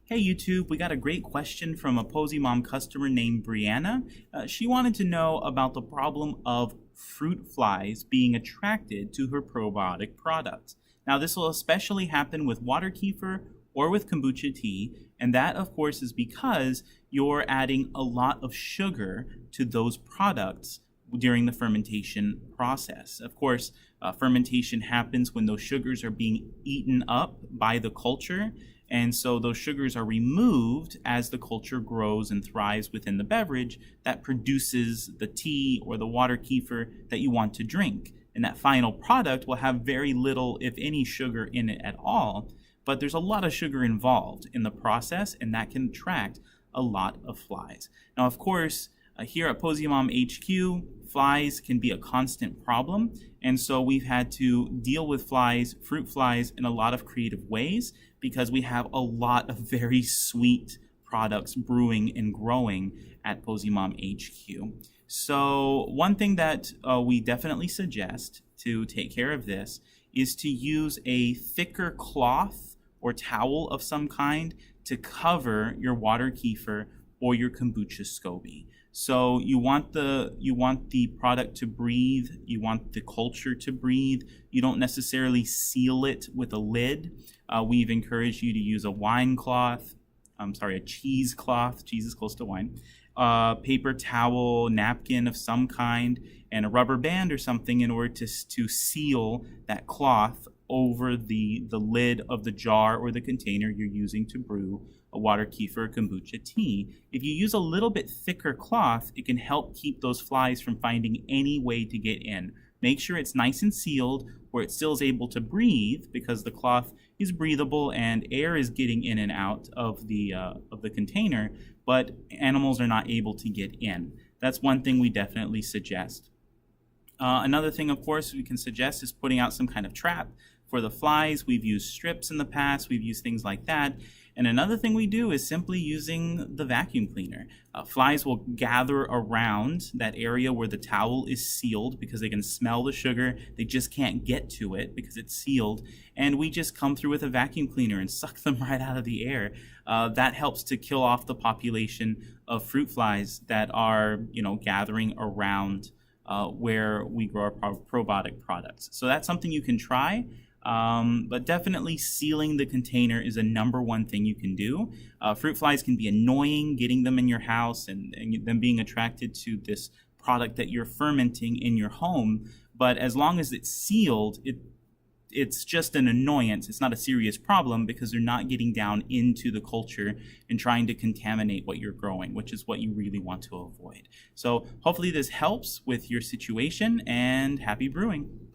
Hey YouTube, we got a great question from a Posy Mom customer named Brianna. She wanted to know about the problem of fruit flies being attracted to her probiotic products. Now this will especially happen with water kefir or with kombucha tea, and that of course is because you're adding a lot of sugar to those products during the fermentation process. Of course, fermentation happens when those sugars are being eaten up by the culture, and so those sugars are removed as the culture grows and thrives within the beverage that produces the tea or the water kefir that you want to drink. And that final product will have very little, if any, sugar in it at all. But there's a lot of sugar involved in the process, and that can attract a lot of flies. Now, of course, here at Posy Mom HQ, flies can be a constant problem, and so we've had to deal with flies, fruit flies, in a lot of creative ways because we have a lot of very sweet products brewing and growing at Posy Mom HQ. So one thing that we definitely suggest to take care of this is to use a thicker cloth or towel of some kind to cover your water kefir or your kombucha SCOBY. So you want the product to breathe, you want the culture to breathe. You don't necessarily seal it with a lid. We've encouraged you to use a a cheesecloth, cheese is close to wine, paper towel, napkin of some kind, and a rubber band or something in order to seal that cloth over the lid of the jar or the container you're using to brew a water kefir or kombucha tea. If you use a little bit thicker cloth, it can help keep those flies from finding any way to get in. Make sure it's nice and sealed where it still is able to breathe, because the cloth is breathable and air is getting in and out of the container, but animals are not able to get in. That's one thing we definitely suggest. Another thing, of course, we can suggest is putting out some kind of trap for the flies. We've used strips in the past, we've used things like that. And another thing we do is simply using the vacuum cleaner. Flies will gather around that area where the towel is sealed because they can smell the sugar. They just can't get to it because it's sealed. And we just come through with a vacuum cleaner and suck them right out of the air. That helps to kill off the population of fruit flies that are, gathering around where we grow our probiotic products. So that's something you can try. But definitely sealing the container is a #1 thing you can do. Fruit flies can be annoying, getting them in your house and them being attracted to this product that you're fermenting in your home. But as long as it's sealed, it's just an annoyance. It's not a serious problem because they're not getting down into the culture and trying to contaminate what you're growing, which is what you really want to avoid. So hopefully this helps with your situation, and happy brewing.